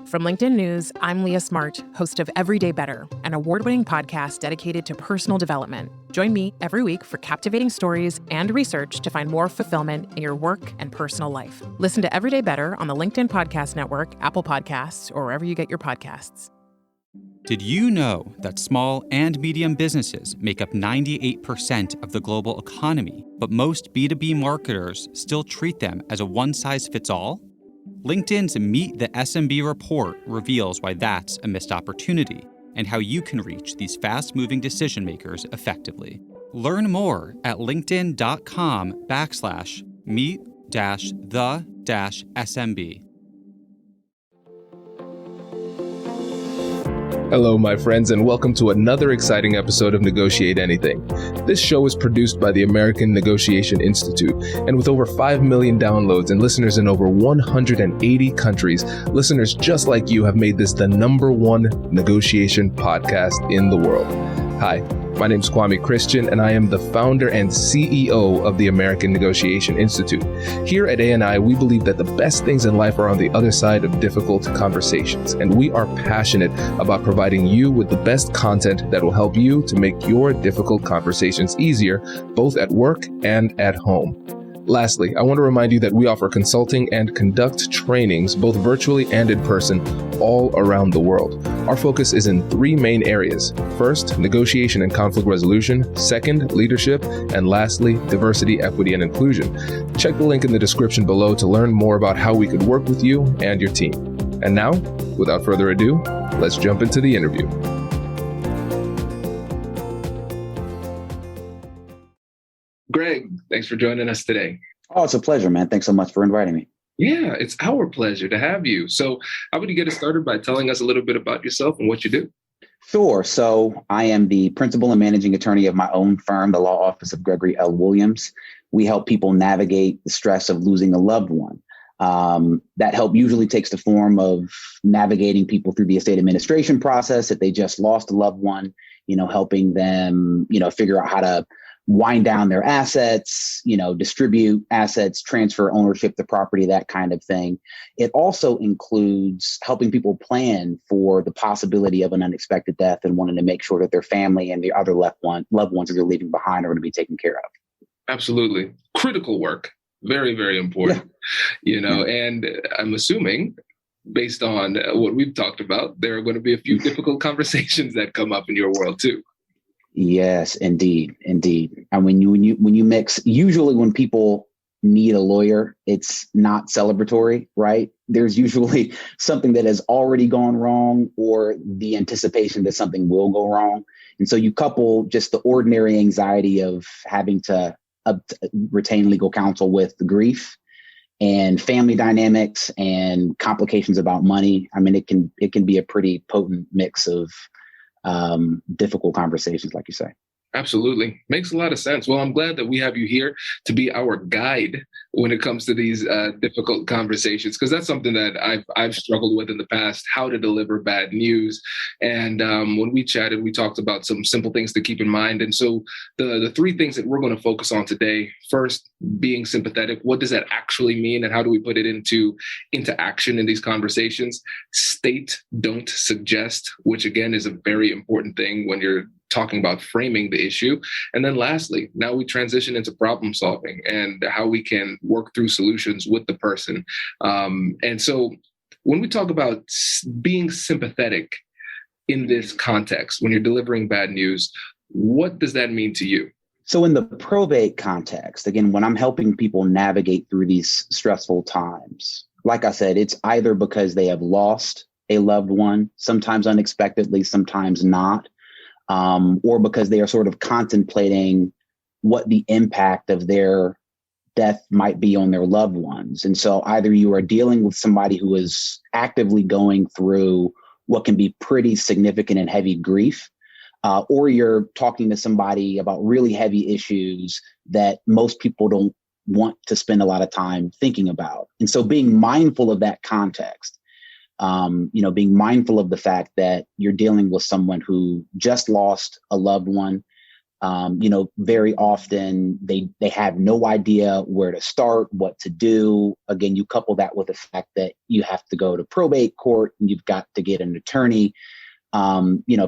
From LinkedIn News, I'm Leah Smart, host of Everyday Better, an award-winning podcast dedicated to personal development. Join me every week for captivating stories and research to find more fulfillment in your work and personal life. Listen to Everyday Better on the LinkedIn Podcast Network, Apple Podcasts, or wherever you get your podcasts. Did you know that small and medium businesses make up 98% of the global economy, but most B2B marketers still treat them as a one-size-fits-all? LinkedIn's Meet the SMB report reveals why that's a missed opportunity and how you can reach these fast-moving decision makers effectively. Learn more at linkedin.com/meet-the-SMB. Hello, my friends, and welcome to another exciting episode of Negotiate Anything. This show is produced by the American Negotiation Institute, and with over 5 million downloads and listeners in over 180 countries, listeners just like you have made this the #1 negotiation podcast in the world. Hi, my name is Kwame Christian, and I am the founder and CEO of the American Negotiation Institute. Here at ANI, we believe that the best things in life are on the other side of difficult conversations, and we are passionate about providing you with the best content that will help you to make your difficult conversations easier, both at work and at home. Lastly, I want to remind you that we offer consulting and conduct trainings, both virtually and in person, all around the world. Our focus is in 3 main areas. First, negotiation and conflict resolution. Second, leadership. And lastly, diversity, equity, and inclusion. Check the link in the description below to learn more about how we could work with you and your team. And now, without further ado, let's jump into the interview. Greg, thanks for joining us today. Oh, it's a pleasure, man. Thanks so much for inviting me. Yeah, it's our pleasure to have you. So how would you get us started by telling us a little bit about yourself and what you do? Sure. So I am the principal and managing attorney of my own firm, the law office of Gregory L. Williams. We help people navigate the stress of losing a loved one. That help usually takes the form of navigating people through the estate administration process if they just lost a loved one, helping them, figure out how to wind down their assets, distribute assets, transfer ownership to property, that kind of thing. It also includes helping people plan for the possibility of an unexpected death and wanting to make sure that their family and the other loved ones that they're leaving behind are going to be taken care of. Absolutely. Critical work. Very, very important. Yeah. And I'm assuming, based on what we've talked about, there are going to be a few difficult conversations that come up in your world too. Yes, indeed. And when you mix, usually when people need a lawyer, it's not celebratory, right? There's usually something that has already gone wrong or the anticipation that something will go wrong. And so you couple just the ordinary anxiety of having to retain legal counsel with the grief and family dynamics and complications about money. I mean, it can be a pretty potent mix of difficult conversations, like you say. Absolutely. Makes a lot of sense. Well, I'm glad that we have you here to be our guide when it comes to these difficult conversations, because that's something that I've struggled with in the past, how to deliver bad news. And when we chatted, we talked about some simple things to keep in mind. And so the 3 things that we're going to focus on today: first, being sympathetic. What does that actually mean? And how do we put it into action in these conversations? State, don't suggest, which again is a very important thing when you're talking about framing the issue. And then lastly, now we transition into problem solving and how we can work through solutions with the person. And so when we talk about being sympathetic in this context, when you're delivering bad news, what does that mean to you? So in the probate context, again, when I'm helping people navigate through these stressful times, like I said, it's either because they have lost a loved one, sometimes unexpectedly, sometimes not, or because they are sort of contemplating what the impact of their death might be on their loved ones. And so either you are dealing with somebody who is actively going through what can be pretty significant and heavy grief, or you're talking to somebody about really heavy issues that most people don't want to spend a lot of time thinking about. And so being mindful of that context, being mindful of the fact that you're dealing with someone who just lost a loved one, Very often they have no idea where to start, what to do. Again, you couple that with the fact that you have to go to probate court and you've got to get an attorney.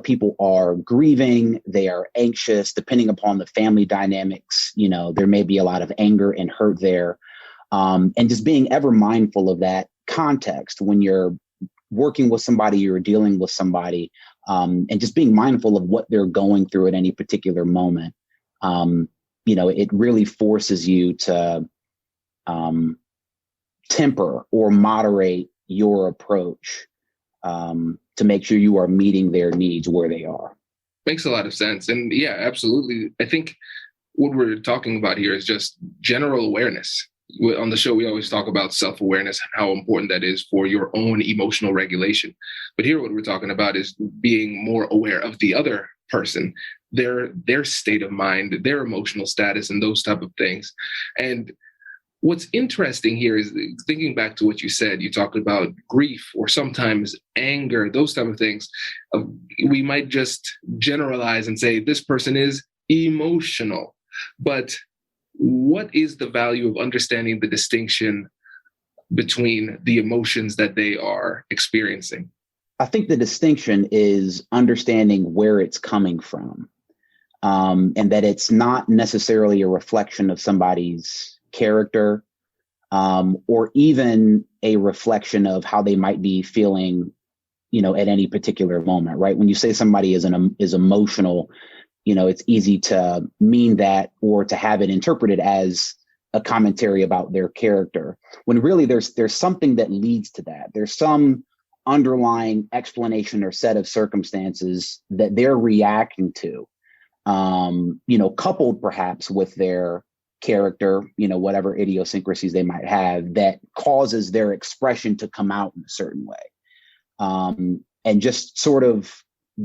People are grieving, they are anxious, depending upon the family dynamics. There may be a lot of anger and hurt there. And just being ever mindful of that context when you're working with somebody, you're dealing with somebody, and just being mindful of what they're going through at any particular moment. It really forces you to temper or moderate your approach to make sure you are meeting their needs where they are. Makes a lot of sense. And yeah, absolutely. I think what we're talking about here is just general awareness. On the show, we always talk about self-awareness and how important that is for your own emotional regulation. But here, what we're talking about is being more aware of the other person, their state of mind, their emotional status, and those type of things. And what's interesting here is thinking back to what you said. You talked about grief or sometimes anger, those type of things. We might just generalize and say this person is emotional, but what is the value of understanding the distinction between the emotions that they are experiencing? I think the distinction is understanding where it's coming from, and that it's not necessarily a reflection of somebody's character, or even a reflection of how they might be feeling, at any particular moment, right? When you say somebody is emotional, it's easy to mean that or to have it interpreted as a commentary about their character, when really there's something that leads to that. There's some underlying explanation or set of circumstances that they're reacting to, coupled perhaps with their character, whatever idiosyncrasies they might have, that causes their expression to come out in a certain way. And just sort of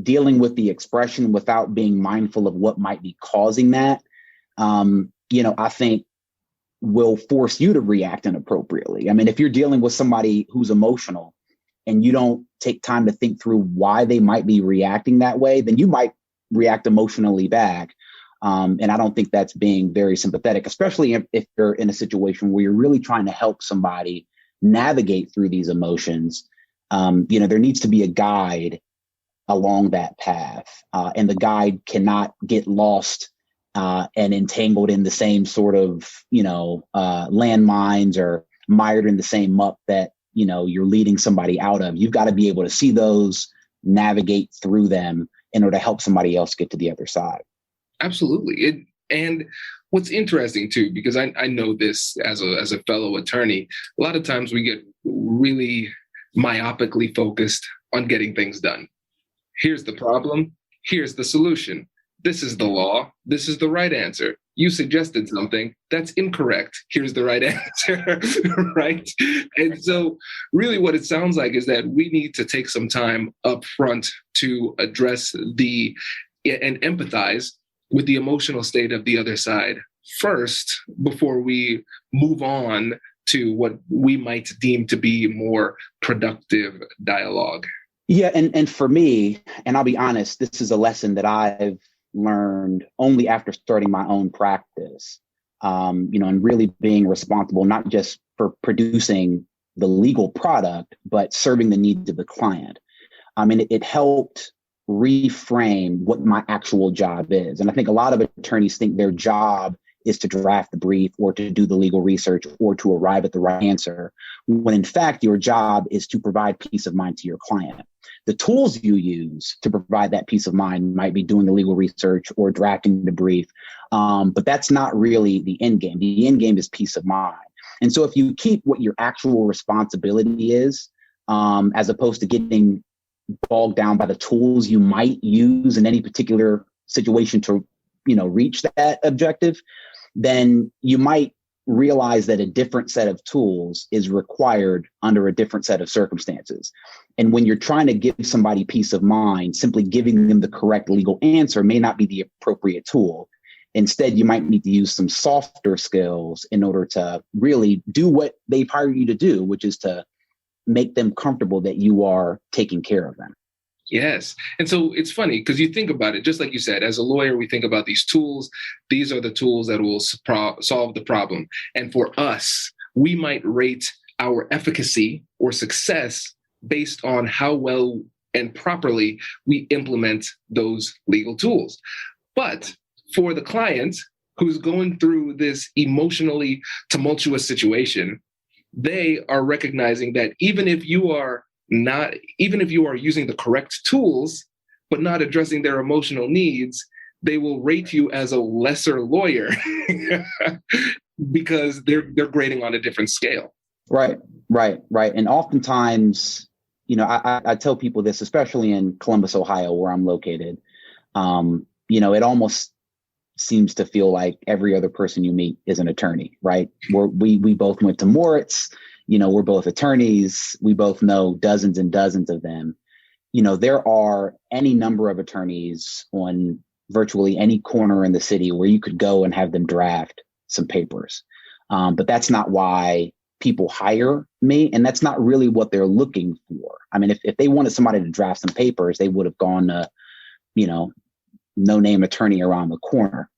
dealing with the expression without being mindful of what might be causing that, I think will force you to react inappropriately. I mean, if you're dealing with somebody who's emotional and you don't take time to think through why they might be reacting that way, then you might react emotionally back. And I don't think that's being very sympathetic, especially if you're in a situation where you're really trying to help somebody navigate through these emotions. There needs to be a guide along that path. And the guide cannot get lost and entangled in the same sort of, landmines or mired in the same muck that, you're leading somebody out of. You've got to be able to see those, navigate through them in order to help somebody else get to the other side. Absolutely. And what's interesting too, because I know this as a fellow attorney, a lot of times we get really myopically focused on getting things done. Here's the problem. Here's the solution. This is the law. This is the right answer. You suggested something that's incorrect. Here's the right answer, right? And so really what it sounds like is that we need to take some time up front to address and empathize with the emotional state of the other side first, before we move on to what we might deem to be more productive dialogue. Yeah. And for me, and I'll be honest, this is a lesson that I've learned only after starting my own practice, and really being responsible, not just for producing the legal product, but serving the needs of the client. It helped reframe what my actual job is. And I think a lot of attorneys think their job is to draft the brief or to do the legal research or to arrive at the right answer, when in fact your job is to provide peace of mind to your client. The tools you use to provide that peace of mind might be doing the legal research or drafting the brief, but that's not really the end game. The end game is peace of mind. And so if you keep what your actual responsibility is, as opposed to getting bogged down by the tools you might use in any particular situation to, reach that objective, then you might realize that a different set of tools is required under a different set of circumstances. And when you're trying to give somebody peace of mind, simply giving them the correct legal answer may not be the appropriate tool. Instead, you might need to use some softer skills in order to really do what they've hired you to do, which is to make them comfortable that you are taking care of them. Yes. And so it's funny because you think about it, just like you said, as a lawyer, we think about these tools. These are the tools that will solve the problem. And for us, we might rate our efficacy or success based on how well and properly we implement those legal tools. But for the client who's going through this emotionally tumultuous situation, they are recognizing that even if you are using the correct tools, but not addressing their emotional needs, they will rate you as a lesser lawyer because they're grading on a different scale. Right. And oftentimes, I tell people this, especially in Columbus, Ohio, where I'm located, it almost seems to feel like every other person you meet is an attorney, right? We both went to Moritz, we're both attorneys. We both know dozens and dozens of them. There are any number of attorneys on virtually any corner in the city where you could go and have them draft some papers. But that's not why people hire me. And that's not really what they're looking for. I mean, if they wanted somebody to draft some papers, they would have gone to, no-name attorney around the corner.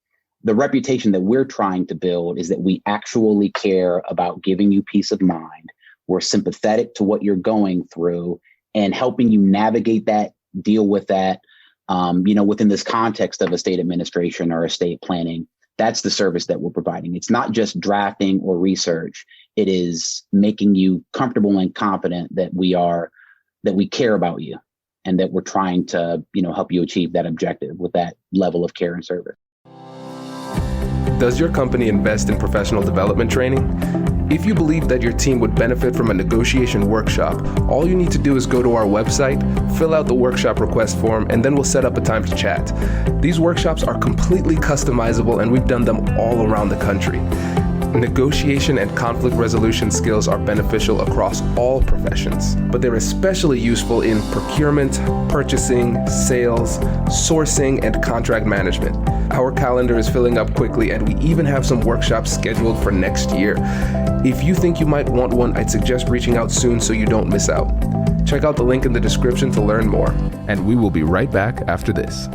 The reputation that we're trying to build is that we actually care about giving you peace of mind. We're sympathetic to what you're going through and helping you navigate that, deal with that, within this context of estate administration or estate planning. That's the service that we're providing. It's not just drafting or research. It is making you comfortable and confident that we care about you and that we're trying to, help you achieve that objective with that level of care and service. Does your company invest in professional development training? If you believe that your team would benefit from a negotiation workshop, all you need to do is go to our website, fill out the workshop request form, and then we'll set up a time to chat. These workshops are completely customizable, and we've done them all around the country. Negotiation and conflict resolution skills are beneficial across all professions, but they're especially useful in procurement, purchasing, sales, sourcing, and contract management. Our calendar is filling up quickly, and we even have some workshops scheduled for next year. If you think you might want one, I'd suggest reaching out soon so you don't miss out. Check out the link in the description to learn more, and we will be right back after this.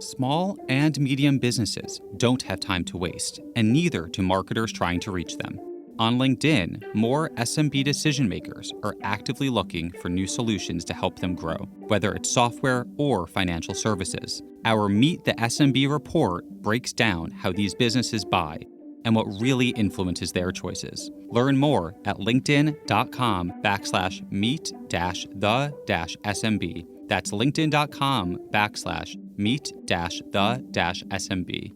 Small and medium businesses don't have time to waste, and neither do marketers trying to reach them. On LinkedIn, more SMB decision makers are actively looking for new solutions to help them grow, whether it's software or financial services. Our Meet the SMB report breaks down how these businesses buy and what really influences their choices. Learn more at linkedin.com/meet-the-SMB. That's linkedin.com/meet-the-SMB.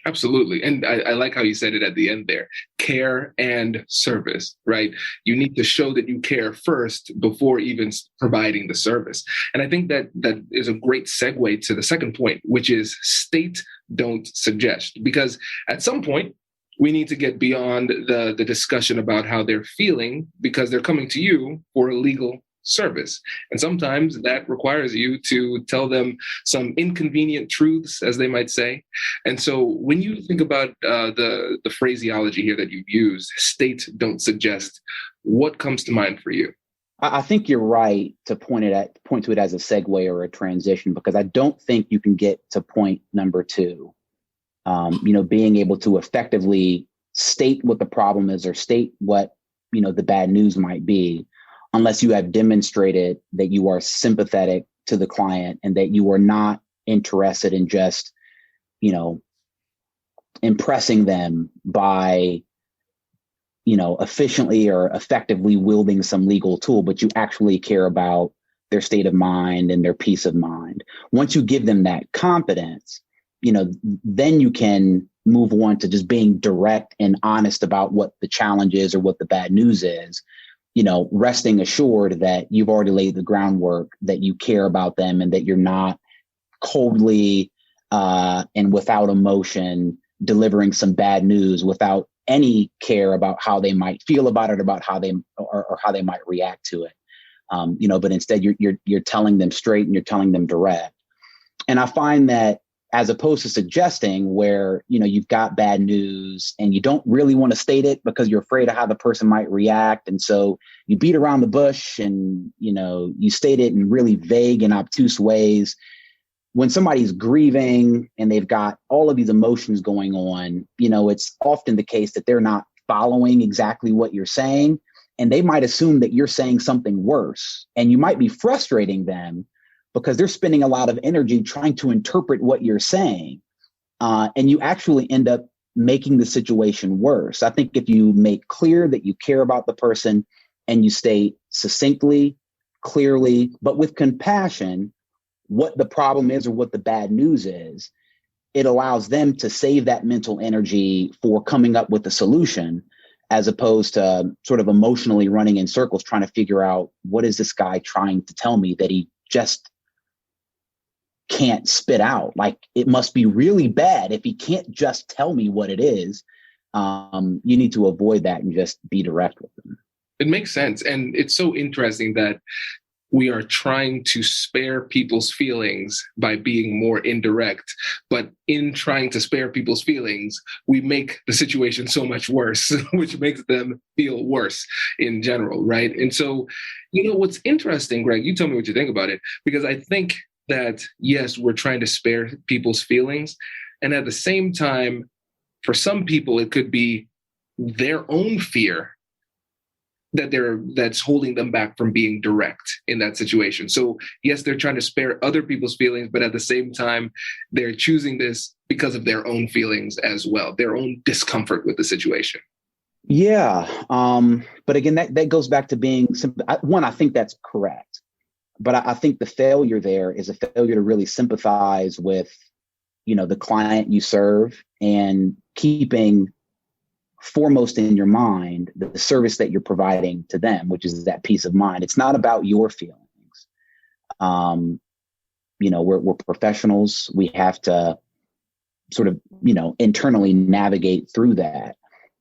Absolutely. And I like how you said it at the end there. Care and service, right? You need to show that you care first before even providing the service. And I think that is a great segue to the second point, which is state, don't suggest. Because at some point, we need to get beyond the discussion about how they're feeling because they're coming to you for a legal service. And sometimes that requires you to tell them some inconvenient truths, as they might say. And so when you think about the phraseology here that you've used, state, don't suggest, what comes to mind for you? I think you're right to point to it as a segue or a transition, because I don't think you can get to point number two, being able to effectively state what the problem is or state what, the bad news might be, unless you have demonstrated that you are sympathetic to the client and that you are not interested in just, impressing them by, efficiently or effectively wielding some legal tool, but you actually care about their state of mind and their peace of mind. Once you give them that confidence, then you can move on to just being direct and honest about what the challenge is or what the bad news is. Resting assured that you've already laid the groundwork, that you care about them, and that you're not coldly and without emotion delivering some bad news without any care about how they might feel about it, about how they or how they might react to it. But instead you're telling them straight and you're telling them direct. And I find that as opposed to suggesting where, you've got bad news and you don't really want to state it because you're afraid of how the person might react. And so you beat around the bush and, you state it in really vague and obtuse ways. When somebody's grieving and they've got all of these emotions going on, it's often the case that they're not following exactly what you're saying. And they might assume that you're saying something worse, and you might be frustrating them because they're spending a lot of energy trying to interpret what you're saying. And you actually end up making the situation worse. I think if you make clear that you care about the person and you state succinctly, clearly, but with compassion, what the problem is or what the bad news is, it allows them to save that mental energy for coming up with a solution, as opposed to sort of emotionally running in circles, trying to figure out what is this guy trying to tell me that he just can't spit out. Like, it must be really bad if he can't just tell me what it is. You need to avoid that and just be direct with them. It makes sense. And it's so interesting that we are trying to spare people's feelings by being more indirect. But in trying to spare people's feelings, we make the situation so much worse, which makes them feel worse in general, right? And so, what's interesting, Greg, you tell me what you think about it, because I think that, yes, we're trying to spare people's feelings. And at the same time, for some people, it could be their own fear that's holding them back from being direct in that situation. So yes, they're trying to spare other people's feelings, but at the same time, they're choosing this because of their own feelings as well, their own discomfort with the situation. Yeah. But again, that goes back to being simple. I think that's correct. But I think the failure there is a failure to really sympathize with, the client you serve, and keeping foremost in your mind the service that you're providing to them, which is that peace of mind. It's not about your feelings. We're professionals. We have to sort of, internally navigate through that.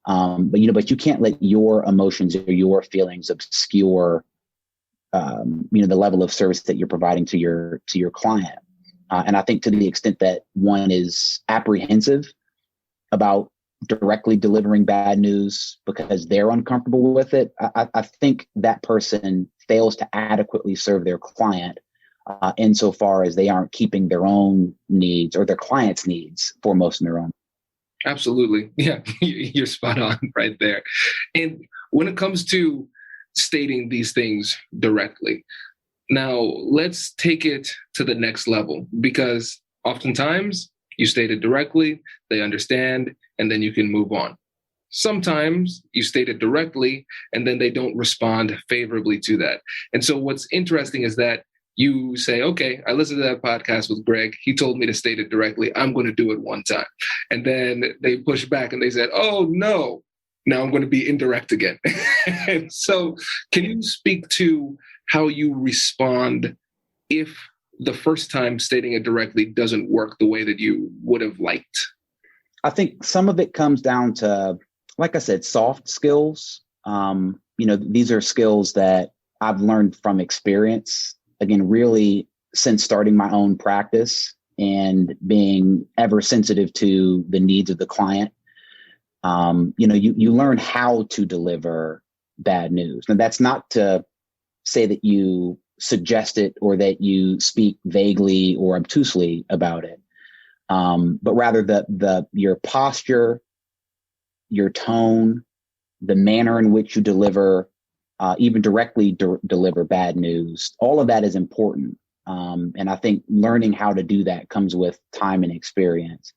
But you can't let your emotions or your feelings obscure, the level of service that you're providing to your client. And I think to the extent that one is apprehensive about directly delivering bad news because they're uncomfortable with it, I think that person fails to adequately serve their client insofar as they aren't keeping their own needs or their client's needs foremost in their own. Absolutely. Yeah, you're spot on right there. And when it comes to stating these things directly, now let's take it to the next level, because oftentimes you state it directly, they understand, and then you can move on. Sometimes you state it directly and then they don't respond favorably to that. And so what's interesting is that you say, okay, I listened to that podcast with Greg. He told me to state it directly. I'm going to do it one time. And then they push back and they said, oh, no, now I'm going to be indirect again. And so can you speak to how you respond if the first time stating it directly doesn't work the way that you would have liked? I think some of it comes down to, like I said, soft skills. These are skills that I've learned from experience. Again, really since starting my own practice and being ever sensitive to the needs of the client. You learn how to deliver bad news. Now, that's not to say that you suggest it or that you speak vaguely or obtusely about it, but rather your posture, your tone, the manner in which you deliver, even directly deliver bad news. All of that is important. And I think learning how to do that comes with time and experience.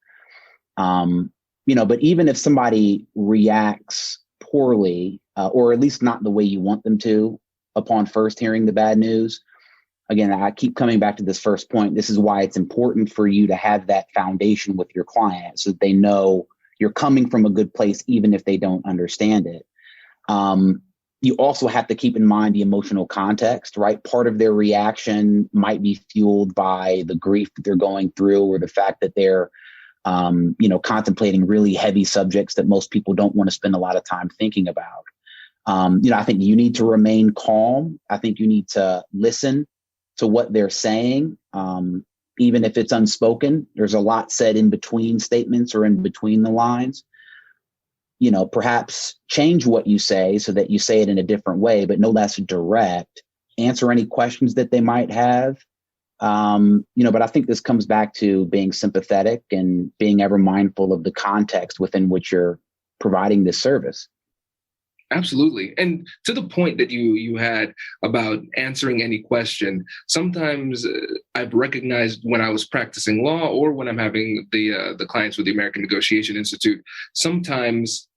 But even if somebody reacts poorly, or at least not the way you want them to, upon first hearing the bad news, again, I keep coming back to this first point. This is why it's important for you to have that foundation with your client so that they know you're coming from a good place, even if they don't understand it. You also have to keep in mind the emotional context, right? Part of their reaction might be fueled by the grief that they're going through, or the fact that they're, contemplating really heavy subjects that most people don't want to spend a lot of time thinking about. I think you need to remain calm. I think you need to listen to what they're saying. even if it's unspoken. There's a lot said in between statements or in between the lines. Perhaps change what you say so that you say it in a different way, but no less direct. Answer any questions that they might have. But I think this comes back to being sympathetic and being ever mindful of the context within which you're providing this service. Absolutely. And to the point that you had about answering any question, sometimes I've recognized when I was practicing law or when I'm having the clients with the American Negotiation Institute, sometimes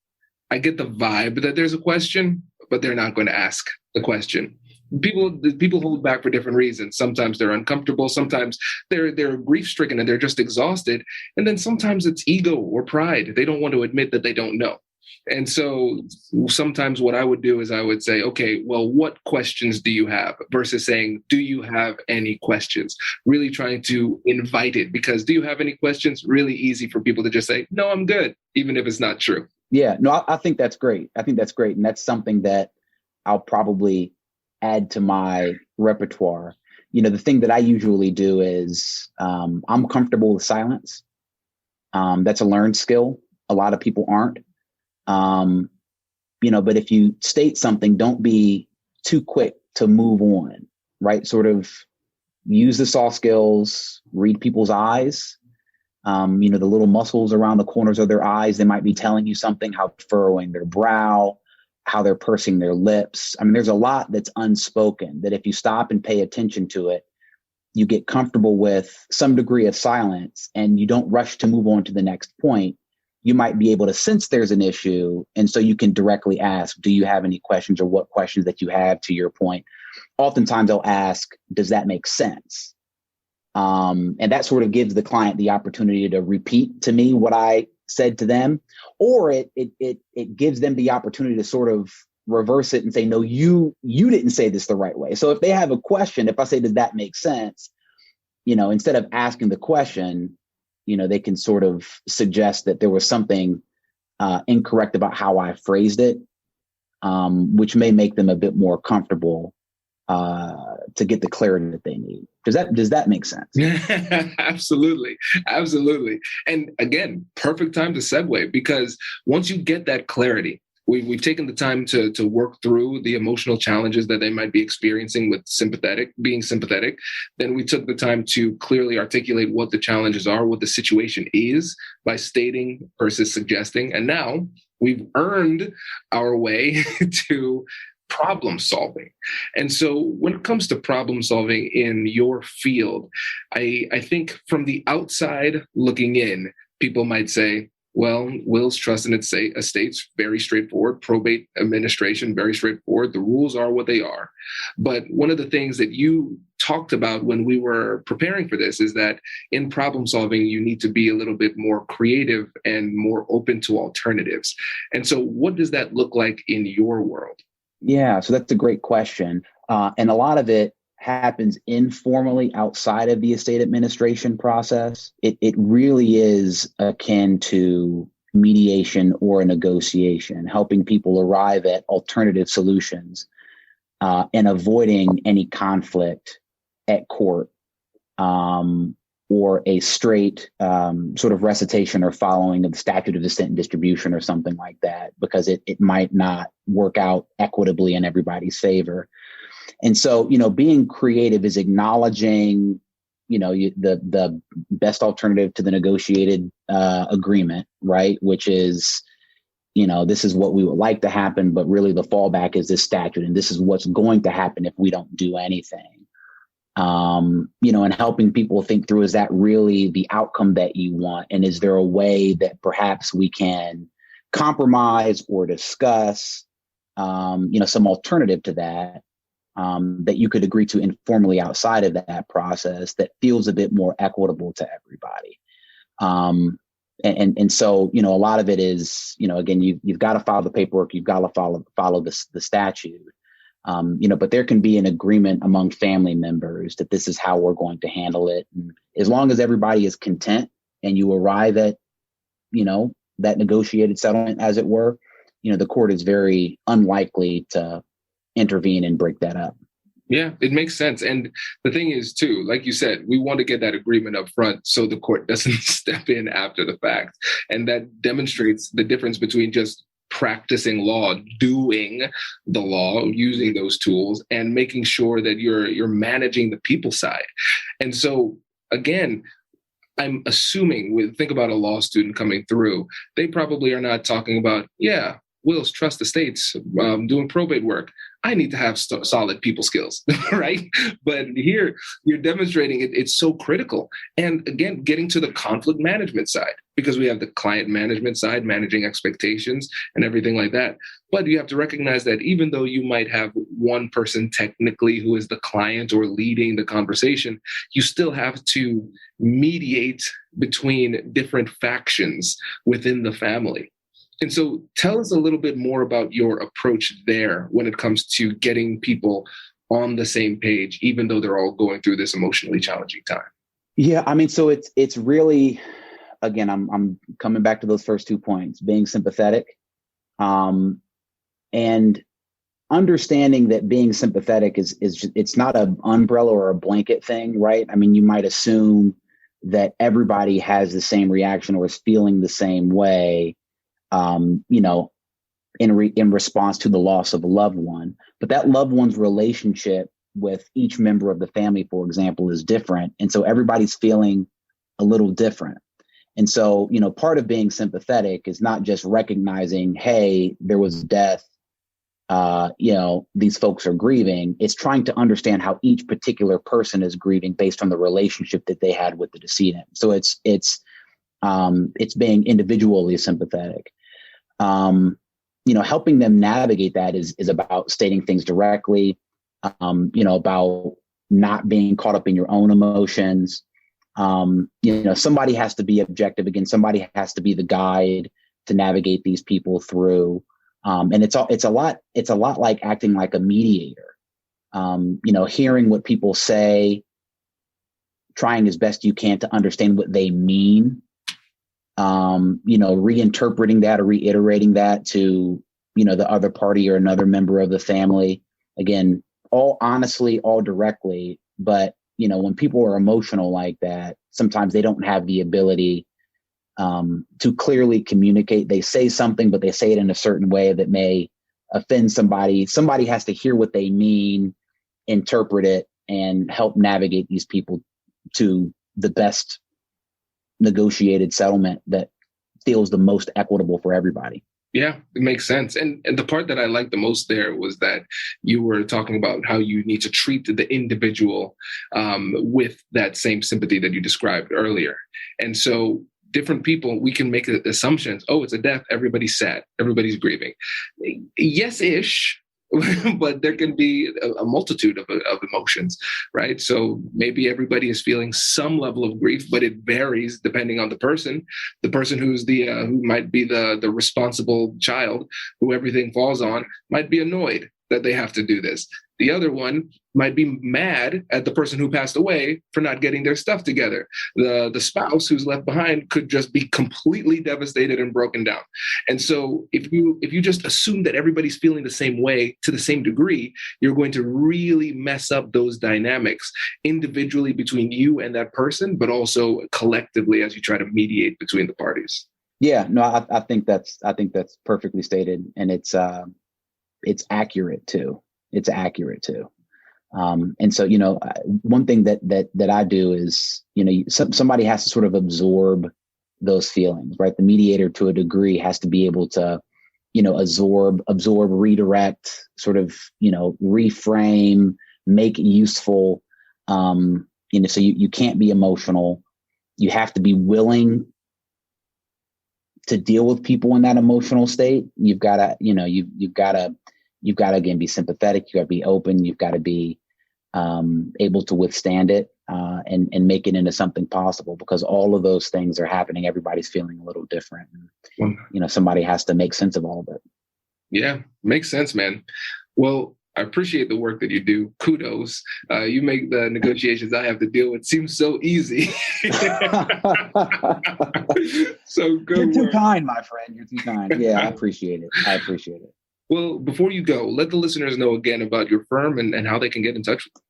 I get the vibe that there's a question, but they're not going to ask the question. People hold back for different reasons. Sometimes they're uncomfortable. Sometimes they're grief-stricken and they're just exhausted. And then sometimes it's ego or pride. They don't want to admit that they don't know. And so sometimes what I would do is I would say, okay, well, what questions do you have? Versus saying, do you have any questions? Really trying to invite it, because do you have any questions? Really easy for people to just say, no, I'm good, even if it's not true. Yeah, no, I think that's great. And that's something that I'll probably add to my repertoire. The thing that I usually do is I'm comfortable with silence. That's a learned skill. A lot of people aren't. But if you state something, don't be too quick to move on, right? Sort of use the soft skills, read people's eyes. The little muscles around the corners of their eyes, they might be telling you something, how furrowing their brow, how they're pursing their lips. I mean, there's a lot that's unspoken that if you stop and pay attention to it, you get comfortable with some degree of silence and you don't rush to move on to the next point. You might be able to sense there's an issue. And so you can directly ask, do you have any questions, or what questions that you have to your point? Oftentimes I'll ask, does that make sense? And that sort of gives the client the opportunity to repeat to me what I said to them, or it gives them the opportunity to sort of reverse it and say, no, you didn't say this the right way. So if they have a question, if I say, does that make sense? Instead of asking the question, they can sort of suggest that there was something incorrect about how I phrased it, which may make them a bit more comfortable to get the clarity that they need. Does that make sense? Absolutely. And again, perfect time to segue, because once you get that clarity, we've taken the time to work through the emotional challenges that they might be experiencing with being sympathetic. Then we took the time to clearly articulate what the challenges are, what the situation is, by stating versus suggesting. And now we've earned our way to problem solving. And so when it comes to problem solving in your field, I think from the outside looking in, people might say, well, wills, trust, and estates, very straightforward. Probate administration, very straightforward. The rules are what they are. But one of the things that you talked about when we were preparing for this is that in problem solving, you need to be a little bit more creative and more open to alternatives. And so what does that look like in your world? Yeah, so that's a great question. And a lot of it happens informally outside of the estate administration process. It really is akin to mediation or a negotiation, helping people arrive at alternative solutions and avoiding any conflict at court or a straight sort of recitation or following of the statute of descent and distribution or something like that, because it might not work out equitably in everybody's favor. And so, being creative is acknowledging, the best alternative to the negotiated agreement, right? Which is, this is what we would like to happen, but really the fallback is this statute, and this is what's going to happen if we don't do anything. And helping people think through, is that really the outcome that you want? And is there a way that perhaps we can compromise or discuss, some alternative to that? That you could agree to informally outside of that process that feels a bit more equitable to everybody. And so, a lot of it is, again, you've got to follow the paperwork, you've got to follow the statute. But there can be an agreement among family members that this is how we're going to handle it. And as long as everybody is content and you arrive at, that negotiated settlement, as it were, the court is very unlikely to intervene and break that up. Yeah, it makes sense. And the thing is, too, like you said, we want to get that agreement up front so the court doesn't step in after the fact. And that demonstrates the difference between just practicing law, doing the law, using those tools, and making sure that you're managing the people side. And so, again, I'm assuming, think about a law student coming through, they probably are not talking about, yeah, wills, trust estates, doing probate work. I need to have solid people skills, right? But here you're demonstrating it's so critical. And again, getting to the conflict management side, because we have the client management side, managing expectations and everything like that. But you have to recognize that even though you might have one person technically who is the client or leading the conversation, you still have to mediate between different factions within the family. And so tell us a little bit more about your approach there when it comes to getting people on the same page, even though they're all going through this emotionally challenging time. Yeah, I mean, so it's really, again, I'm coming back to those first 2 points, being sympathetic, and understanding that being sympathetic is it's not an umbrella or a blanket thing, right? I mean, you might assume that everybody has the same reaction or is feeling the same way, in response to the loss of a loved one. But that loved one's relationship with each member of the family, for example, is different. And so everybody's feeling a little different. And so, part of being sympathetic is not just recognizing, hey, there was death, these folks are grieving. It's trying to understand how each particular person is grieving based on the relationship that they had with the decedent. So it's being individually sympathetic. Helping them navigate that is about stating things directly, about not being caught up in your own emotions. Somebody has to be objective. Again, somebody has to be the guide to navigate these people through. And it's a lot like acting like a mediator, hearing what people say, trying as best you can to understand what they mean, reinterpreting that or reiterating that to, the other party or another member of the family. Again, all honestly, all directly. But, when people are emotional like that, sometimes they don't have the ability to clearly communicate. They say something, but they say it in a certain way that may offend somebody. Somebody has to hear what they mean, interpret it, and help navigate these people to the best negotiated settlement that feels the most equitable for everybody. Yeah, it makes sense. And the part that I liked the most there was that you were talking about how you need to treat the individual with that same sympathy that you described earlier. And so different people, we can make assumptions. Oh, it's a death. Everybody's sad. Everybody's grieving. Yes-ish. But there can be a multitude of emotions, right? So maybe everybody is feeling some level of grief, but it varies depending on the person. The person who's who might be the responsible child, who everything falls on, might be annoyed that they have to do this. The other one might be mad at the person who passed away for not getting their stuff together. The spouse who's left behind could just be completely devastated and broken down. And so if you just assume that everybody's feeling the same way to the same degree, you're going to really mess up those dynamics individually between you and that person, but also collectively as you try to mediate between the parties. Yeah, no, I think that's perfectly stated, and it's accurate too. It's accurate too. And so, one thing that I do is, somebody has to sort of absorb those feelings, right? The mediator to a degree has to be able to, absorb, redirect, sort of, reframe, make it useful. So you can't be emotional. You have to be willing to deal with people in that emotional state. You've got to, you've got to, again, be sympathetic. You got to be open. You've got to be able to withstand it and make it into something possible, because all of those things are happening. Everybody's feeling a little different. And, somebody has to make sense of all of it. Yeah, makes sense, man. Well, I appreciate the work that you do. Kudos. You make the negotiations I have to deal with seem so easy. So good. You're too work. kind, my friend. You're too kind. Yeah, I appreciate it. Well, before you go, let the listeners know again about your firm and how they can get in touch with you.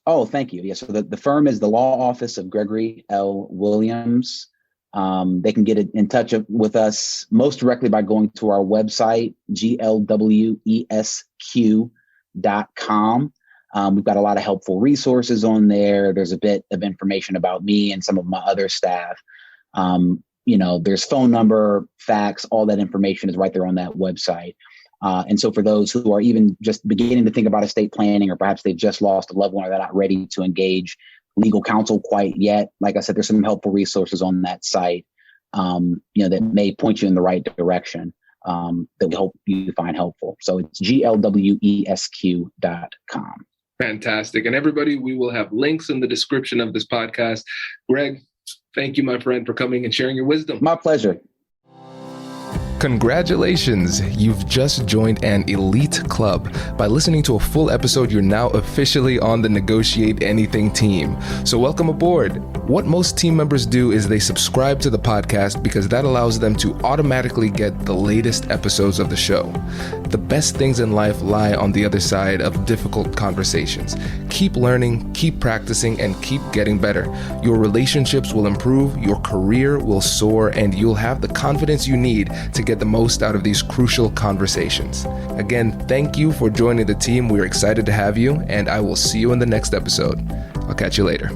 Oh, thank you. Yeah, so the firm is the Law Office of Gregory L. Williams. They can get in touch with us most directly by going to our website, glwesq.com. We've got a lot of helpful resources on there. There's a bit of information about me and some of my other staff. There's phone number, fax, all that information is right there on that website. And so for those who are even just beginning to think about estate planning, or perhaps they've just lost a loved one or they're not ready to engage legal counsel quite yet, like I said, there's some helpful resources on that site, that may point you in the right direction, that we hope you find helpful. So it's glwesq.com. Fantastic. And everybody, we will have links in the description of this podcast. Greg, thank you, my friend, for coming and sharing your wisdom. My pleasure. Congratulations! You've just joined an elite club. By listening to a full episode, you're now officially on the Negotiate Anything team. So welcome aboard. What most team members do is they subscribe to the podcast because that allows them to automatically get the latest episodes of the show. The best things in life lie on the other side of difficult conversations. Keep learning, keep practicing, and keep getting better. Your relationships will improve, your career will soar, and you'll have the confidence you need to get the most out of these crucial conversations. Again, thank you for joining the team. We're excited to have you, and I will see you in the next episode. I'll catch you later.